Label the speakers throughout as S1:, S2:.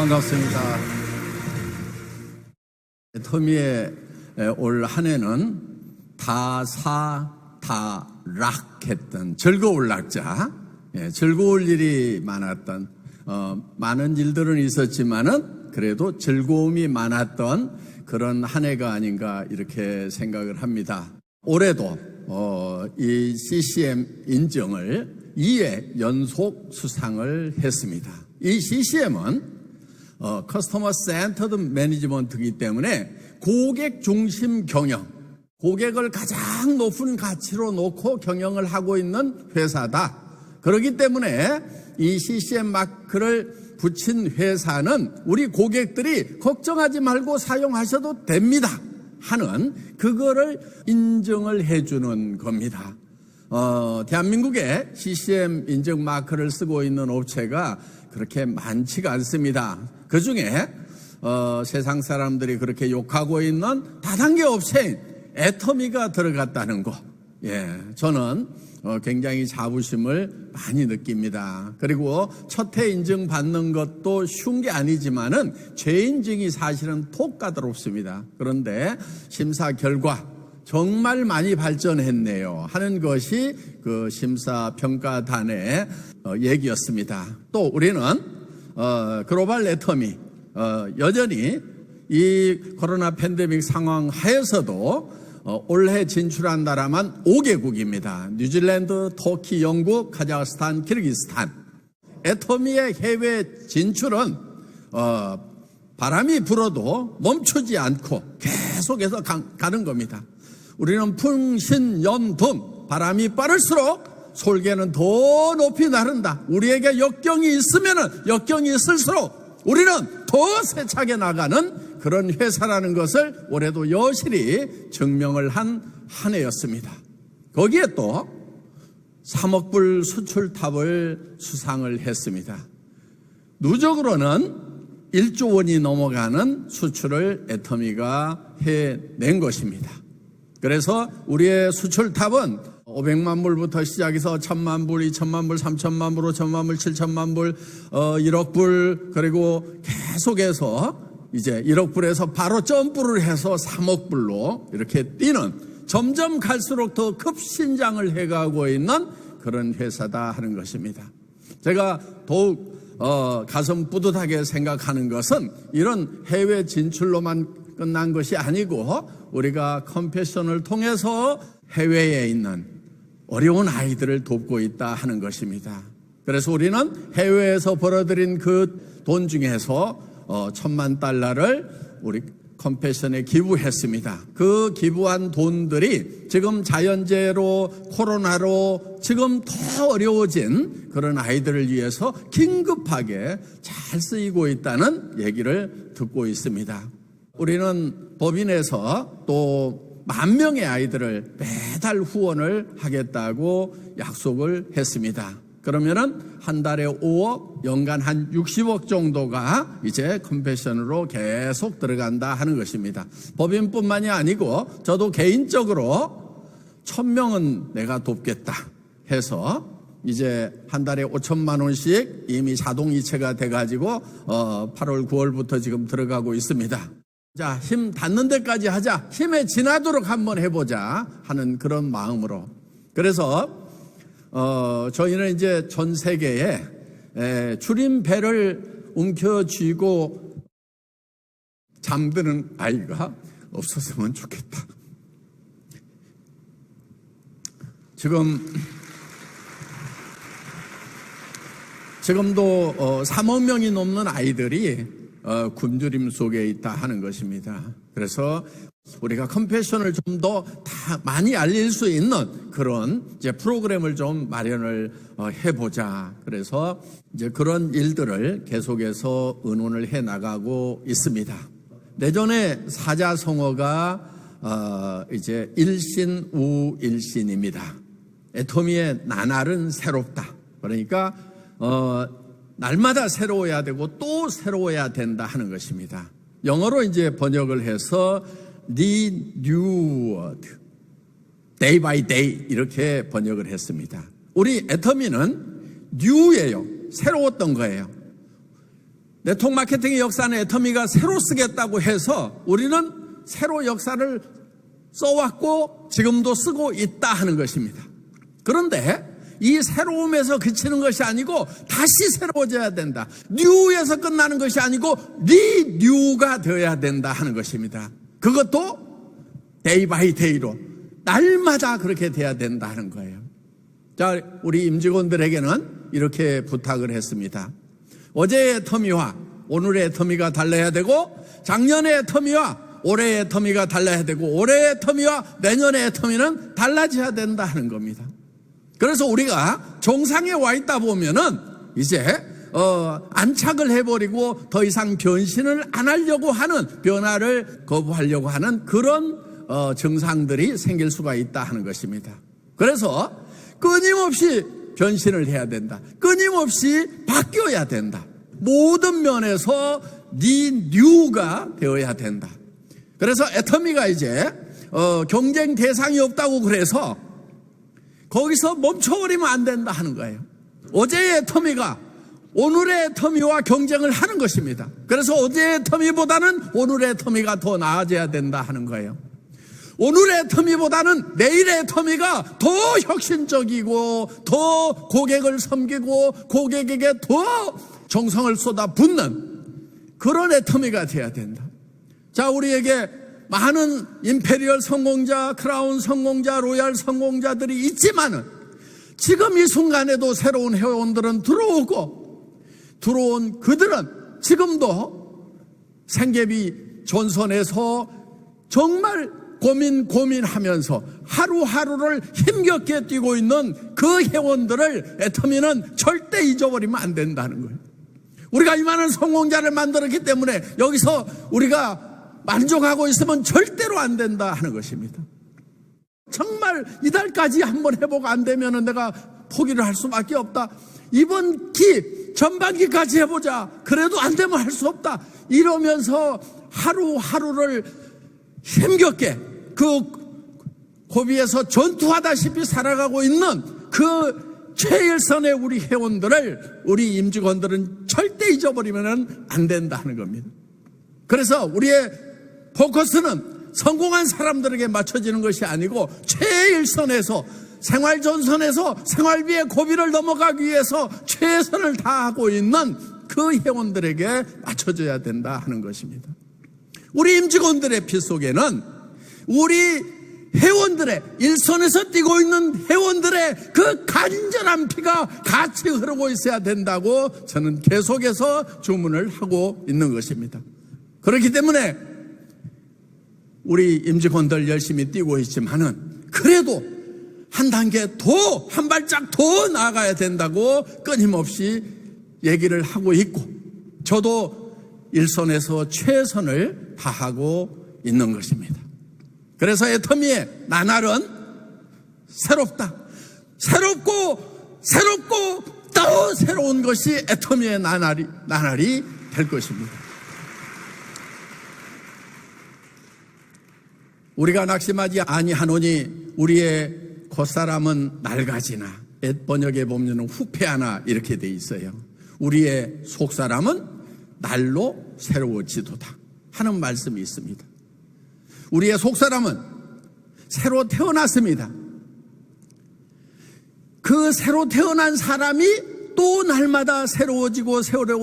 S1: 반갑습니다. 애터미의 올 한 해는 다락했던 즐거울 낙자, 즐거울 일이 많았던, 많은 일들은 있었지만은 그래도 즐거움이 많았던 그런 한 해가 아닌가 이렇게 생각을 합니다. 올해도 이 CCM 인정을 2회 연속 수상을 했습니다. 이 CCM은 커스터머 센터드 매니지먼트이기 때문에 고객 중심 경영, 고객을 가장 높은 가치로 놓고 경영을 하고 있는 회사다. 그렇기 때문에 이 CCM 마크를 붙인 회사는 우리 고객들이 걱정하지 말고 사용하셔도 됩니다 하는 그거를 인정을 해주는 겁니다. 대한민국에 CCM 인증 마크를 쓰고 있는 업체가 그렇게 많지가 않습니다. 그 중에 세상 사람들이 그렇게 욕하고 있는 다단계 업체인 애터미가 들어갔다는 거, 저는 굉장히 자부심을 많이 느낍니다. 그리고 첫 해 인증 받는 것도 쉬운 게 아니지만은 재인증이 사실은 톡 까다롭습니다. 그런데 심사 결과 정말 많이 발전했네요 하는 것이 그 심사평가단의 얘기였습니다. 또 우리는 글로벌 애터미 여전히 이 코로나 팬데믹 상황 하에서도 올해 진출한 나라만 5개국입니다. 뉴질랜드, 터키, 영국, 카자흐스탄, 키르기스탄. 애터미의 해외 진출은 바람이 불어도 멈추지 않고 계속해서 가는 겁니다. 우리는 풍신연등, 바람이 빠를수록 솔개는 더 높이 나른다. 우리에게 역경이 있으면은 역경이 있을수록 우리는 더 세차게 나가는 그런 회사라는 것을 올해도 여실히 증명을 한 해였습니다. 거기에 또 3억 불 수출탑을 수상을 했습니다. 누적으로는 1조 원이 넘어가는 수출을 애터미가 해낸 것입니다. 그래서 우리의 수출탑은 500만 불부터 시작해서 1000만 불, 2000만 불, 3000만 불, 5000만 불, 7000만 불, 1억 불, 그리고 계속해서 이제 1억 불에서 바로 점프를 해서 3억 불로 이렇게 뛰는, 점점 갈수록 더 급신장을 해가고 있는 그런 회사다 하는 것입니다. 제가 더욱 가슴 뿌듯하게 생각하는 것은 이런 해외 진출로만 끝난 것이 아니고 우리가 컴패션을 통해서 해외에 있는 어려운 아이들을 돕고 있다 하는 것입니다. 그래서 우리는 해외에서 벌어들인 그 돈 중에서 $10,000,000를 우리 컴패션에 기부했습니다. 그 기부한 돈들이 지금 자연재해로 코로나로 지금 더 어려워진 그런 아이들을 위해서 긴급하게 잘 쓰이고 있다는 얘기를 듣고 있습니다. 우리는 법인에서 또 10,000명의 아이들을 매달 후원을 하겠다고 약속을 했습니다. 그러면은 한 달에 5억, 연간 한 60억 정도가 이제 컴패션으로 계속 들어간다 하는 것입니다. 법인뿐만이 아니고 저도 개인적으로 1000명은 내가 돕겠다 해서 이제 한 달에 5천만 원씩 이미 자동이체가 돼가지고 8월, 9월부터 지금 들어가고 있습니다. 자, 힘 닿는 데까지 하자, 힘에 지나도록 한번 해보자 하는 그런 마음으로. 그래서 저희는 이제 전 세계에 줄임배를 움켜쥐고 잠드는 아이가 없었으면 좋겠다. 지금도 3억 명이 넘는 아이들이 굶주림 속에 있다 하는 것입니다. 그래서 우리가 컴패션을 좀 더 많이 알릴 수 있는 그런 이제 프로그램을 좀 마련을 해보자. 그래서 이제 그런 일들을 계속해서 의논을 해 나가고 있습니다. 내년에 사자성어가 이제 일신우일신입니다. 애터미의 나날은 새롭다. 그러니까 날마다 새로워야 되고 또 새로워야 된다 하는 것입니다. 영어로 이제 번역을 해서 renewed, day by day 이렇게 번역을 했습니다. 우리 애터미는 new예요. 새로웠던 거예요. 네트워크 마케팅의 역사는 애터미가 새로 쓰겠다고 해서 우리는 새로 역사를 써왔고 지금도 쓰고 있다 하는 것입니다. 그런데 이 새로움에서 그치는 것이 아니고 다시 새로워져야 된다. 뉴에서 끝나는 것이 아니고 리뉴가 되어야 된다 하는 것입니다. 그것도 데이 바이 데이로 날마다 그렇게 돼야 된다 하는 거예요. 자, 우리 임직원들에게는 이렇게 부탁을 했습니다. 어제의 터미와 오늘의 터미가 달라야 되고 작년의 터미와 올해의 터미가 달라야 되고 올해의 터미와 내년의 터미는 달라져야 된다 하는 겁니다. 그래서 우리가 정상에 와 있다 보면은 이제 안착을 해버리고 더 이상 변신을 안 하려고 하는, 변화를 거부하려고 하는 그런 증상들이 생길 수가 있다 하는 것입니다. 그래서 끊임없이 변신을 해야 된다. 끊임없이 바뀌어야 된다. 모든 면에서 리뉴가 되어야 된다. 그래서 애터미가 이제 경쟁 대상이 없다고 그래서 거기서 멈춰버리면 안 된다 하는 거예요. 어제의 터미가 오늘의 터미와 경쟁을 하는 것입니다. 그래서 어제의 터미보다는 오늘의 터미가 더 나아져야 된다 하는 거예요. 오늘의 터미보다는 내일의 터미가 더 혁신적이고 더 고객을 섬기고 고객에게 더 정성을 쏟아붓는 그런 애터미가 돼야 된다. 자, 우리에게 많은 임페리얼 성공자, 크라운 성공자, 로얄 성공자들이 있지만은 지금 이 순간에도 새로운 회원들은 들어온 그들은 지금도 생계비 존선에서 정말 고민하면서 하루하루를 힘겹게 뛰고 있는 그 회원들을 애터미는 절대 잊어버리면 안 된다는 거예요. 우리가 이만한 성공자를 만들었기 때문에 여기서 우리가 만족하고 있으면 절대로 안 된다 하는 것입니다. 정말 이달까지 한번 해보고 안 되면 내가 포기를 할 수밖에 없다. 이번 전반기까지 해보자. 그래도 안 되면 할 수 없다. 이러면서 하루하루를 힘겹게 그 고비에서 전투하다시피 살아가고 있는 그 최일선의 우리 회원들을, 우리 임직원들은 절대 잊어버리면 안 된다 하는 겁니다. 그래서 우리의 포커스는 성공한 사람들에게 맞춰지는 것이 아니고 최일선에서, 생활전선에서 생활비의 고비를 넘어가기 위해서 최선을 다하고 있는 그 회원들에게 맞춰져야 된다 하는 것입니다. 우리 임직원들의 피 속에는 우리 회원들의, 일선에서 뛰고 있는 회원들의 그 간절한 피가 같이 흐르고 있어야 된다고 저는 계속해서 주문을 하고 있는 것입니다. 그렇기 때문에 우리 임직원들 열심히 뛰고 있지만은 그래도 한 단계 더, 한 발짝 더 나아가야 된다고 끊임없이 얘기를 하고 있고, 저도 일선에서 최선을 다하고 있는 것입니다. 그래서 애터미의 나날은 새롭다. 새롭고 또 새로운 것이 애터미의 나날이 될 것입니다. 우리가 낙심하지 아니하노니 우리의 겉사람은 낡아지나, 옛 번역에 보면 후패하나 이렇게 돼 있어요. 우리의 속사람은 날로 새로워지도다 하는 말씀이 있습니다. 우리의 속사람은 새로 태어났습니다. 그 새로 태어난 사람이 또 날마다 새로워짐으로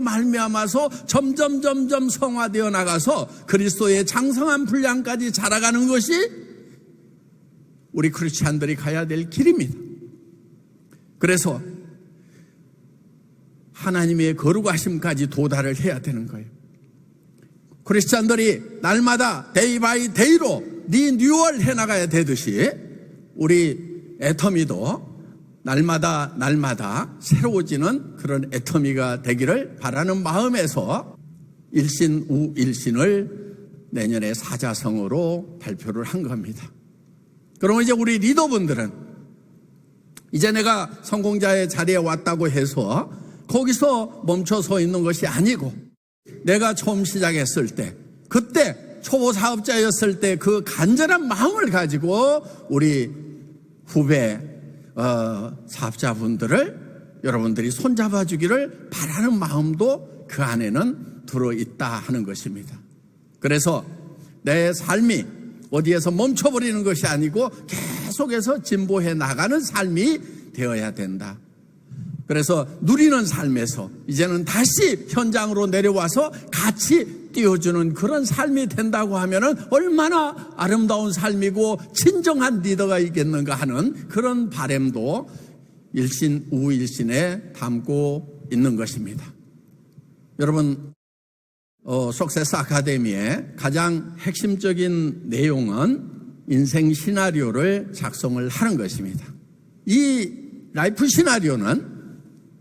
S1: 말미암아서 점점 성화되어 나가서 그리스도의 장성한 분량까지 자라가는 것이 우리 크리스찬들이 가야 될 길입니다. 그래서 하나님의 거룩하심까지 도달을 해야 되는 거예요. 크리스찬들이 날마다 데이 바이 데이로 리뉴얼 해나가야 되듯이 우리 애터미도 날마다 새로워지는 그런 애터미가 되기를 바라는 마음에서 일신 우일신을 내년에 사자성어로 발표를 한 겁니다. 그러면 이제 우리 리더분들은 이제 내가 성공자의 자리에 왔다고 해서 거기서 멈춰 서 있는 것이 아니고, 내가 처음 시작했을 때, 그때 초보 사업자였을 때 그 간절한 마음을 가지고 우리 후배 사업자분들을 여러분들이 손잡아 주기를 바라는 마음도 그 안에는 들어있다 하는 것입니다. 그래서 내 삶이 어디에서 멈춰버리는 것이 아니고 계속해서 진보해 나가는 삶이 되어야 된다. 그래서 누리는 삶에서 이제는 다시 현장으로 내려와서 같이 띄워주는 그런 삶이 된다고 하면은 얼마나 아름다운 삶이고 진정한 리더가 있겠는가 하는 그런 바람도 일신 우일신에 담고 있는 것입니다. 여러분, 석세스 아카데미의 가장 핵심적인 내용은 인생 시나리오를 작성을 하는 것입니다. 이 라이프 시나리오는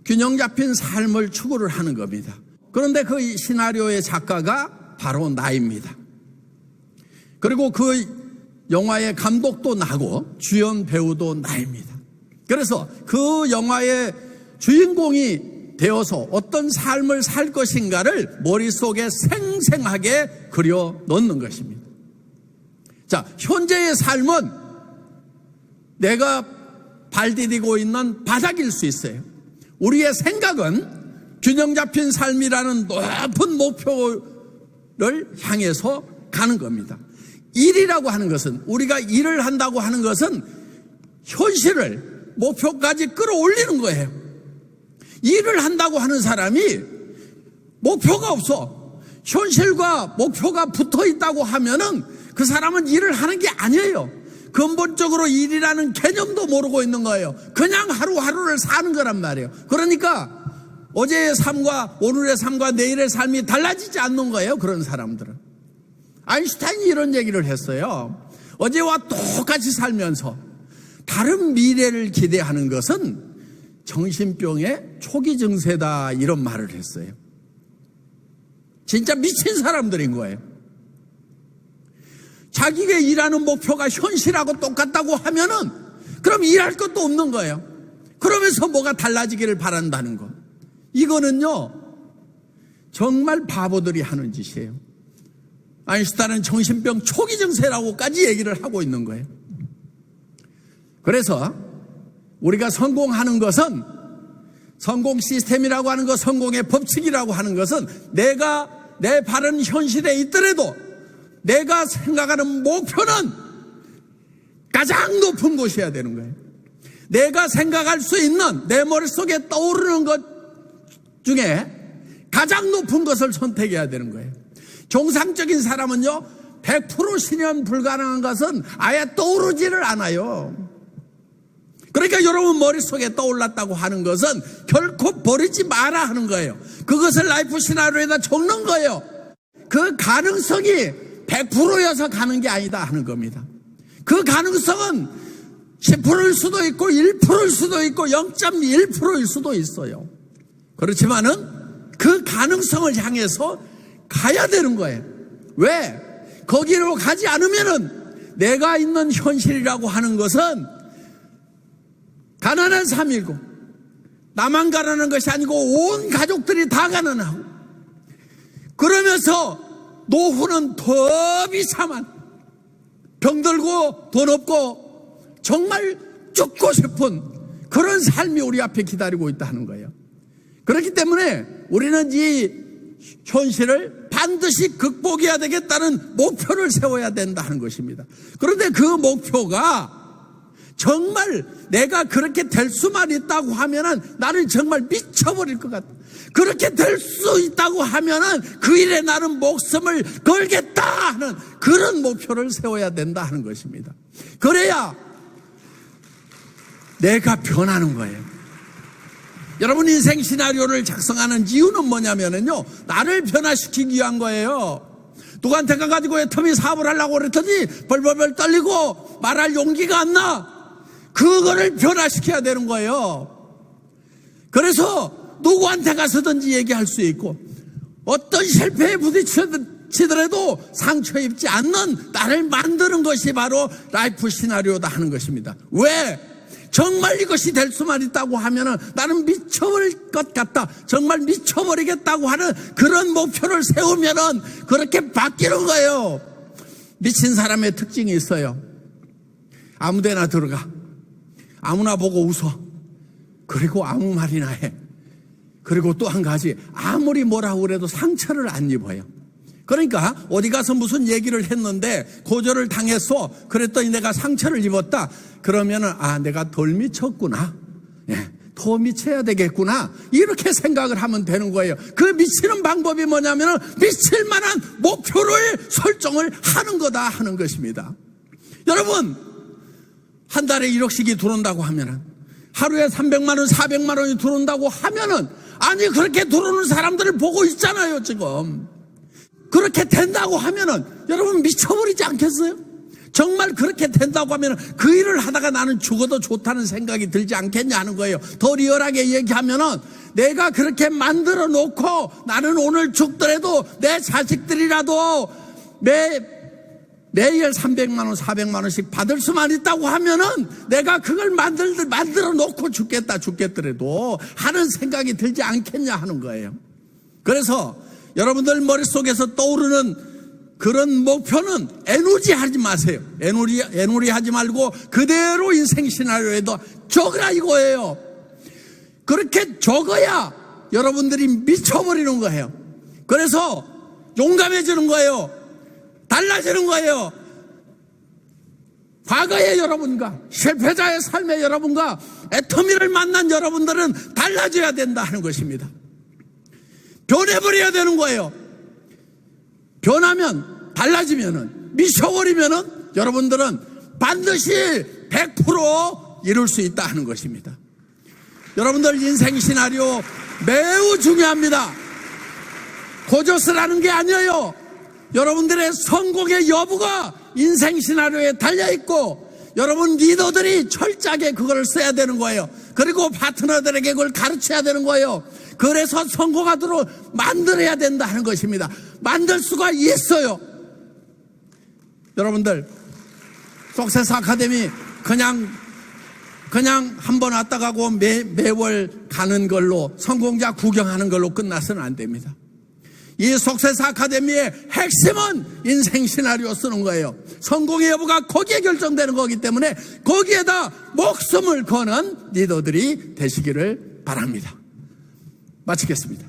S1: 균형 잡힌 삶을 추구를 하는 겁니다. 그런데 그 시나리오의 작가가 바로 나입니다. 그리고 그 영화의 감독도 나고 주연 배우도 나입니다. 그래서 그 영화의 주인공이 되어서 어떤 삶을 살 것인가를 머릿속에 생생하게 그려 놓는 것입니다. 자, 현재의 삶은 내가 발디디고 있는 바닥일 수 있어요. 우리의 생각은 균형 잡힌 삶이라는 높은 목표를 향해서 가는 겁니다. 일이라고 하는 것은, 우리가 일을 한다고 하는 것은 현실을 목표까지 끌어올리는 거예요. 일을 한다고 하는 사람이 목표가 없어, 현실과 목표가 붙어 있다고 하면은 그 사람은 일을 하는 게 아니에요. 근본적으로 일이라는 개념도 모르고 있는 거예요. 그냥 하루하루를 사는 거란 말이에요. 그러니까 어제의 삶과 오늘의 삶과 내일의 삶이 달라지지 않는 거예요, 그런 사람들은. 아인슈타인이 이런 얘기를 했어요. 어제와 똑같이 살면서 다른 미래를 기대하는 것은 정신병의 초기 증세다, 이런 말을 했어요. 진짜 미친 사람들인 거예요. 자기가 일하는 목표가 현실하고 똑같다고 하면은 그럼 일할 것도 없는 거예요. 그러면서 뭐가 달라지기를 바란다는 거. 이거는요, 정말 바보들이 하는 짓이에요. 아인슈타인은 정신병 초기 증세라고까지 얘기를 하고 있는 거예요. 그래서 우리가 성공하는 것은, 성공 시스템이라고 하는 것, 성공의 법칙이라고 하는 것은 내가 내 바른 현실에 있더라도 내가 생각하는 목표는 가장 높은 곳이어야 되는 거예요. 내가 생각할 수 있는, 내 머릿속에 떠오르는 것 중에 가장 높은 것을 선택해야 되는 거예요. 정상적인 사람은요, 100% 실현 불가능한 것은 아예 떠오르지를 않아요. 그러니까 여러분 머릿속에 떠올랐다고 하는 것은 결코 버리지 마라 하는 거예요. 그것을 라이프 시나리오에다 적는 거예요. 그 가능성이 100%여서 가는 게 아니다 하는 겁니다. 그 가능성은 10%일 수도 있고 1%일 수도 있고 0.1%일 수도 있어요. 그렇지만은 그 가능성을 향해서 가야 되는 거예요. 왜? 거기로 가지 않으면은 내가 있는 현실이라고 하는 것은 가난한 삶이고, 나만 가난한 것이 아니고 온 가족들이 다 가난하고, 그러면서 노후는 더 비참한, 병들고 돈 없고 정말 죽고 싶은 그런 삶이 우리 앞에 기다리고 있다는 거예요. 그렇기 때문에 우리는 이 현실을 반드시 극복해야 되겠다는 목표를 세워야 된다는 것입니다. 그런데 그 목표가 정말 내가 그렇게 될 수만 있다고 하면은 나는 정말 미쳐버릴 것 같아. 그렇게 될 수 있다고 하면은 그 일에 나는 목숨을 걸겠다 하는 그런 목표를 세워야 된다 하는 것입니다. 그래야 내가 변하는 거예요. 여러분, 인생 시나리오를 작성하는 이유는 뭐냐면요, 나를 변화시키기 위한 거예요. 누구한테 가가지고 애터미 사업을 하려고 그랬더니 벌벌벌 떨리고 말할 용기가 안 나. 그거를 변화시켜야 되는 거예요. 그래서 누구한테 가서든지 얘기할 수 있고, 어떤 실패에 부딪히더라도 상처 입지 않는 나를 만드는 것이 바로 라이프 시나리오다 하는 것입니다. 왜? 정말 이것이 될 수만 있다고 하면은 나는 미쳐버릴 것 같다, 정말 미쳐버리겠다고 하는 그런 목표를 세우면은 그렇게 바뀌는 거예요. 미친 사람의 특징이 있어요. 아무데나 들어가, 아무나 보고 웃어. 그리고 아무 말이나 해. 그리고 또 한 가지, 아무리 뭐라고 그래도 상처를 안 입어요. 그러니까 어디 가서 무슨 얘기를 했는데 고절을 당했어. 그랬더니 내가 상처를 입었다. 그러면은 내가 덜 미쳤구나. 더 미쳐야 되겠구나. 이렇게 생각을 하면 되는 거예요. 그 미치는 방법이 뭐냐면은 미칠 만한 목표를 설정을 하는 거다 하는 것입니다. 여러분, 한 달에 1억씩이 들어온다고 하면은, 하루에 300만 원, 400만 원이 들어온다고 하면은, 아니 그렇게 들어오는 사람들을 보고 있잖아요 지금. 그렇게 된다고 하면은 여러분 미쳐버리지 않겠어요? 정말 그렇게 된다고 하면은 그 일을 하다가 나는 죽어도 좋다는 생각이 들지 않겠냐 하는 거예요. 더 리얼하게 얘기하면은, 내가 그렇게 만들어 놓고 나는 오늘 죽더라도 내 자식들이라도 매일 300만 원, 400만 원씩 받을 수만 있다고 하면은 내가 그걸 만들어 놓고 죽겠더라도 하는 생각이 들지 않겠냐 하는 거예요. 그래서 여러분들 머릿속에서 떠오르는 그런 목표는 애누리 하지 마세요. 애누리 하지 말고 그대로 인생 시나리오에도 적으라 이거예요. 그렇게 적어야 여러분들이 미쳐버리는 거예요. 그래서 용감해지는 거예요. 달라지는 거예요. 과거의 여러분과 실패자의 삶의 여러분과 애터미를 만난 여러분들은 달라져야 된다 하는 것입니다. 변해버려야 되는 거예요. 변하면, 달라지면은, 미쳐버리면은 여러분들은 반드시 100% 이룰 수 있다 하는 것입니다. 여러분들 인생 시나리오 매우 중요합니다. 고저스라는 게 아니에요. 여러분들의 성공의 여부가 인생 시나리오에 달려있고, 여러분 리더들이 철저하게 그걸 써야 되는 거예요. 그리고 파트너들에게 그걸 가르쳐야 되는 거예요. 그래서 성공하도록 만들어야 된다 하는 것입니다. 만들 수가 있어요. 여러분들 석세스 아카데미 그냥 한번 왔다 가고 매월 가는 걸로, 성공자 구경하는 걸로 끝나서는 안 됩니다. 이 석세스 아카데미의 핵심은 인생 시나리오 쓰는 거예요. 성공의 여부가 거기에 결정되는 거기 때문에 거기에다 목숨을 거는 리더들이 되시기를 바랍니다. 마치겠습니다.